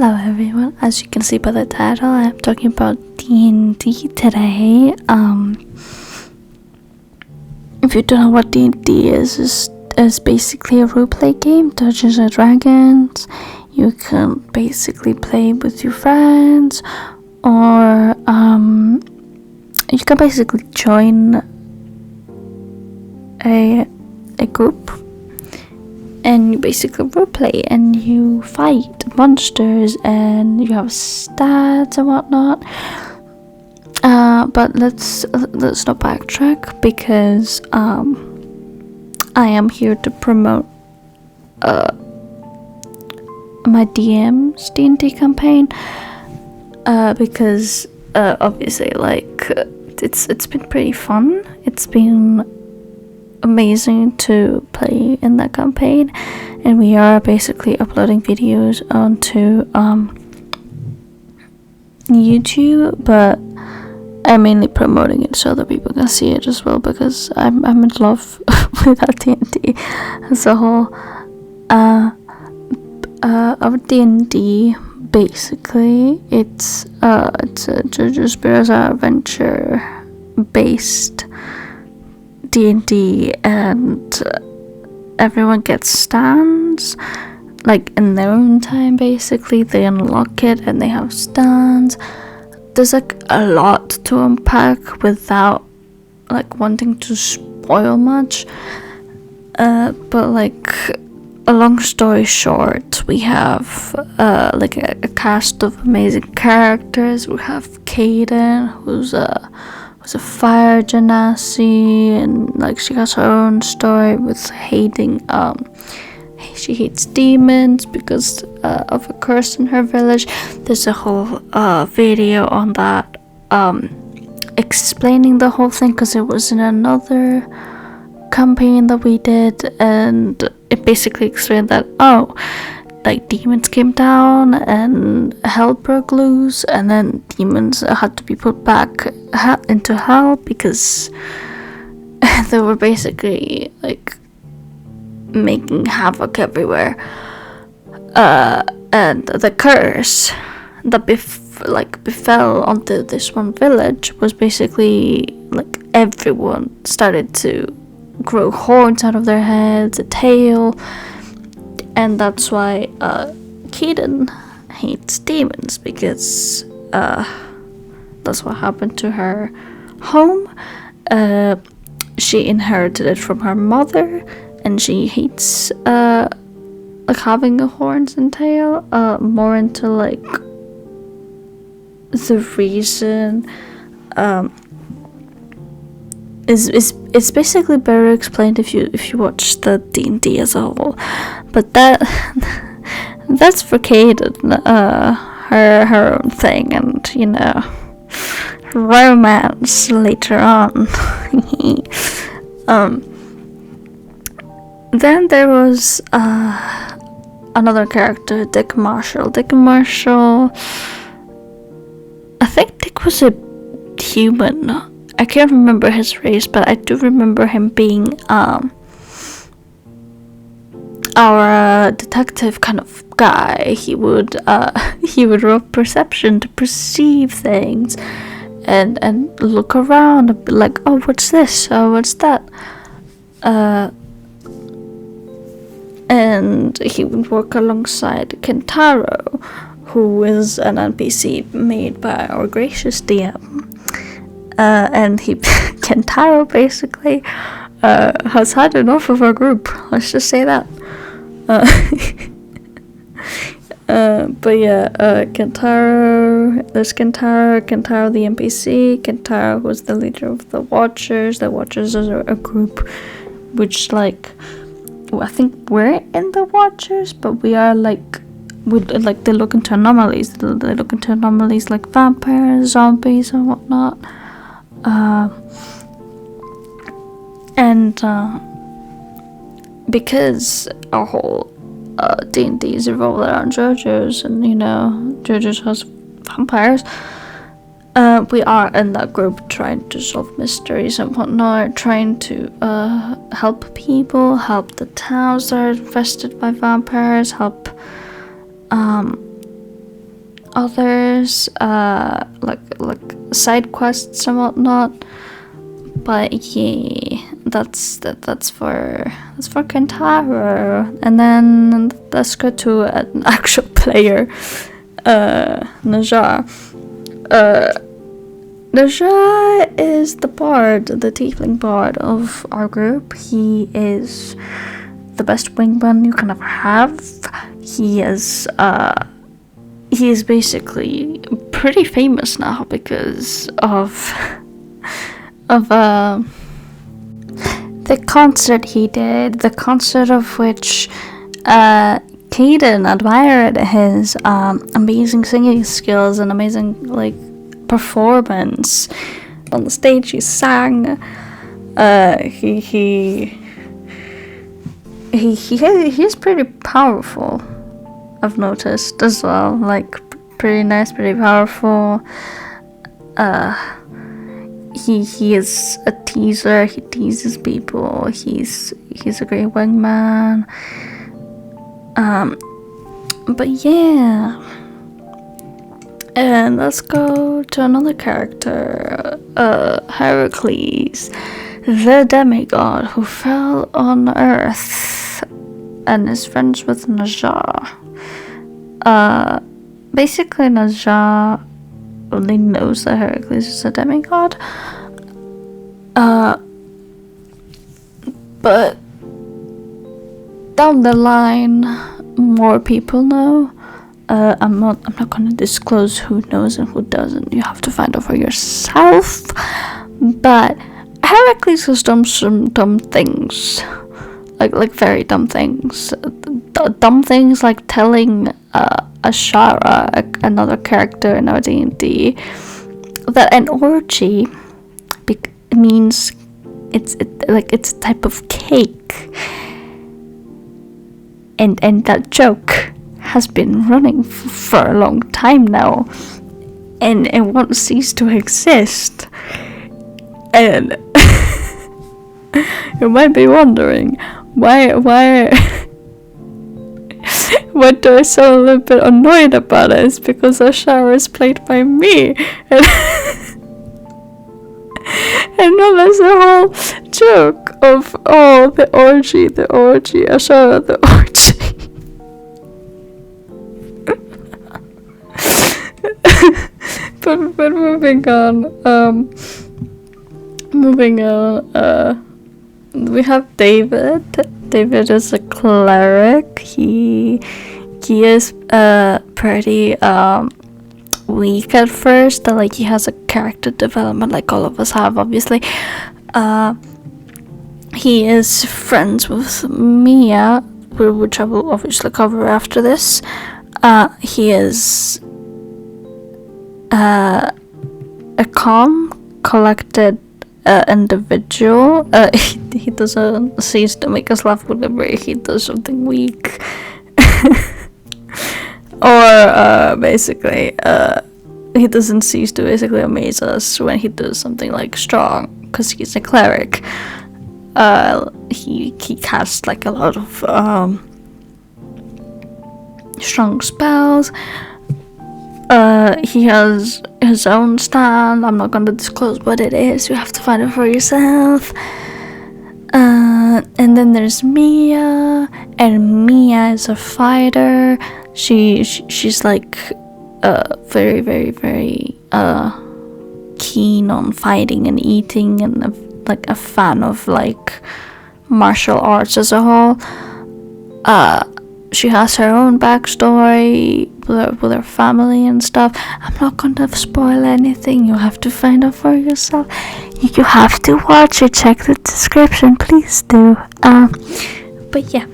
Hello everyone, as you can see by the title, I'm talking about D&D today. If you don't know what D&D is basically a roleplay game, Dungeons and Dragons. You can basically play with your friends, or you can basically join a group, and you basically roleplay and you fight monsters and you have stats and whatnot. But let's not backtrack, because I am here to promote my DM's D&D campaign, because obviously, like, it's been pretty fun. It's been amazing to play in that campaign, and we are basically uploading videos onto YouTube, but I'm mainly promoting it so that people can see it as well, because I'm in love with that D&D as a whole. Our D&D, basically, it's a JoJo's Bizarre Adventure based D&D, and everyone gets stands, like, in their own time. Basically, they unlock it and they have stands. There's like a lot to unpack without like wanting to spoil much, but like, a long story short, we have like a cast of amazing characters. We have Kaden, who's a fire genasi, and like, she has her own story with hating she hates demons because of a curse in her village. There's a whole video on that, explaining the whole thing, because it was in another campaign that we did, and it basically explained that, like, demons came down and hell broke loose, and then demons had to be put back into hell because they were basically like making havoc everywhere, and the curse that befell onto this one village was basically like everyone started to grow horns out of their heads, a tail, and that's why Kaden hates demons, because that's what happened to her home. She inherited it from her mother, and she hates like having a horns and tail. More into like the reason is basically better explained if you watch the D&D as a whole, but that's for Kaden, her own thing, and romance later on. Then there was another character, Dick Marshall. I think Dick was a human. I can't remember his race, but I do remember him being our detective kind of guy. He would roll perception to perceive things, and look around and be like, oh, what's this? Oh, what's that? And he would work alongside Kentaro, who is an NPC made by our gracious DM. And Kentaro basically has had enough of our group. Let's just say that. But yeah, Kentaro, there's Kentaro the NPC. Kentaro was the leader of the Watchers. The Watchers are a group which, like, I think we're in the Watchers, but we are like, they look into anomalies. They look into anomalies like vampires, zombies, and whatnot. And because our whole D&D is revolved around JoJo's, and JoJo's has vampires, we are in that group trying to solve mysteries and whatnot, trying to help people, help the towns that are infested by vampires, help others, like side quests and whatnot. But yeah, that's for Kentaro. And then let's go to an actual player, Naja. Naja is the bard, the tiefling bard of our group. He is the best wingman you can ever have. He is basically pretty famous now because of the concert he did, the concert of which Caden admired his amazing singing skills and amazing performance on the stage. He sang. He's pretty powerful, I've noticed as well. Pretty nice, pretty powerful. He is a teaser. He teases people. He's a great wingman. But yeah. And let's go to another character, Heracles, the demigod who fell on Earth and is friends with Naja. Basically, Naja only knows that Heracles is a demigod. But down the line, more people know. I'm not gonna disclose who knows and who doesn't. You have to find out for yourself. But Heracles has done some dumb things, like very dumb things. Dumb things like telling Ashara, another character in our D&D, that an orgy means it's a type of cake, and that joke has been running for a long time now, and it won't cease to exist. And you might be wondering why what do I sound a little bit annoyed about it? It's because Ashara is played by me, and no, that's the whole joke of the orgy, Ashara, the orgy. but moving on, we have David. David is a cleric. He is pretty weak at first. He has a character development like all of us have, obviously. He is friends with Mia, which I will obviously cover after this. He is a calm, collected individual. He doesn't cease to make us laugh whenever he does something weak. Or basically he doesn't cease to basically amaze us when he does something strong, because he's a cleric. He casts a lot of strong spells. He has his own stand. I'm not going to disclose what it is. You have to find it for yourself. And then there's Mia, and Mia is a fighter. She's very, very, very keen on fighting and eating, and a fan of martial arts as a whole. She has her own backstory with her family and stuff. I'm not gonna spoil anything. You have to find out for yourself. You have to watch it. Check the description, please do. But yeah.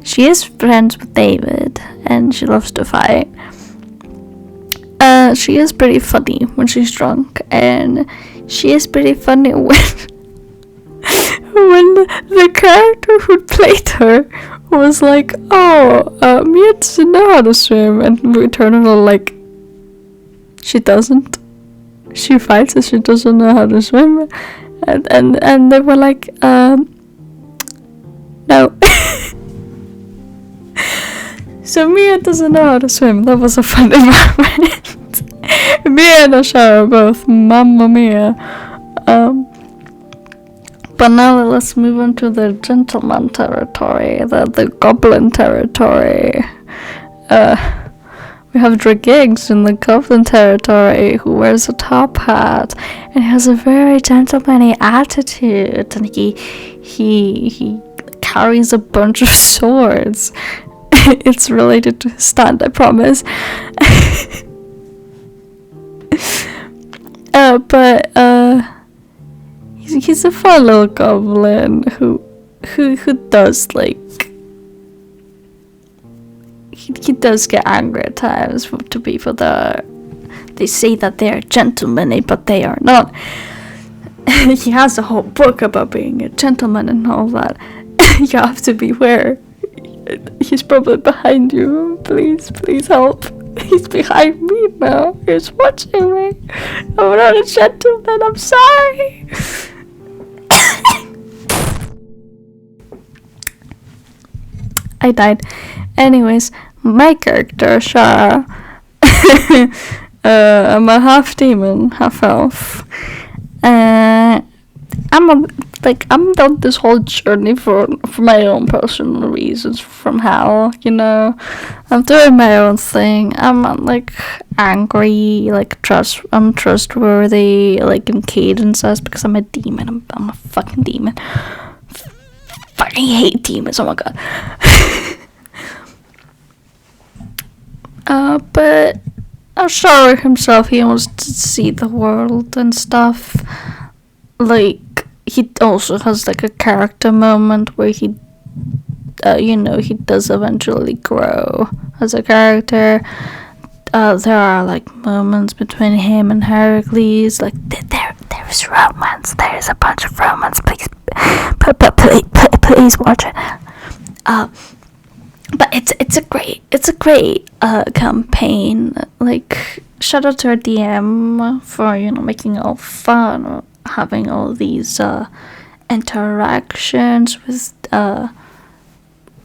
She is friends with David, and she loves to fight. She is pretty funny when she's drunk, and she is pretty funny when the character who played her was Mia doesn't know how to swim, and we turn around she doesn't. She fights as she doesn't know how to swim, and they were no. So Mia doesn't know how to swim. That was a funny moment. Mia and Ashara are both Mamma Mia. But now let's move on to the gentleman territory, the goblin territory. We have Dragiggs in the goblin territory, who wears a top hat and has a very gentlemanly attitude, and he carries a bunch of swords. It's related to his stand, I promise. He's a fun little goblin who does like he does get angry at times to people that they say that they're gentlemanly, but they are not. He has a whole book about being a gentleman and all that. You have to beware. He's probably behind you. Please help. He's behind me now. He's watching me. I'm not a gentleman. I'm sorry. I died. Anyways, my character, Shara. I'm a half demon, half elf. I'm on this whole journey for my own personal reasons from hell, you know. I'm doing my own thing. I'm not like angry, like untrustworthy, like in Caden says, because I'm a demon. I'm a fucking demon. Fucking hate demons, oh my god. But Ashara himself, he wants to see the world and stuff. Like, he also has like a character moment where he does eventually grow as a character. There are like moments between him and Heracles, like there is romance. There is a bunch of romance. Please watch it. But it's a great campaign. Like, shout out to our DM for making it all fun, having all these interactions with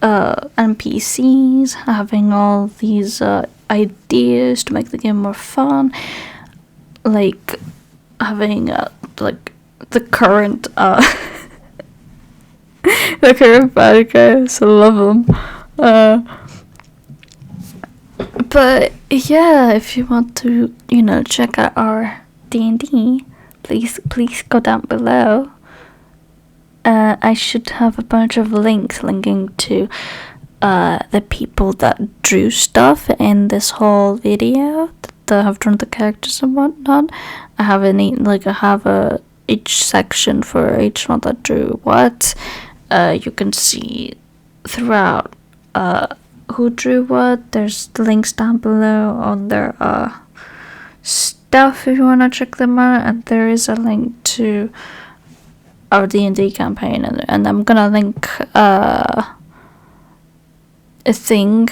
NPCs, having all these ideas to make the game more fun, like having like the current the current bad guys. I love them. But yeah, if you want to check out our D&D, please go down below. I should have a bunch of links linking to the people that drew stuff in this whole video, that have drawn the characters and whatnot. I have each section for each one that drew what. You can see throughout who drew what. There's links down below on their stuff if you want to check them out, and there is a link to our D&D campaign, and I'm gonna link a thing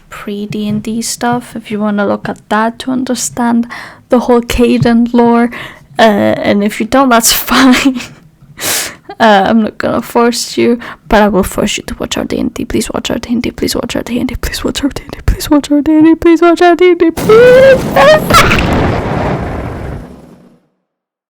pre-D&D stuff if you want to look at that to understand the whole Caden lore, and if you don't, that's fine. I'm not gonna force you, but I will force you to watch our D&D. Please watch our D&D. Please watch our D&D. Please watch our D&D. Please watch our D&D. Please watch our D&D. Please.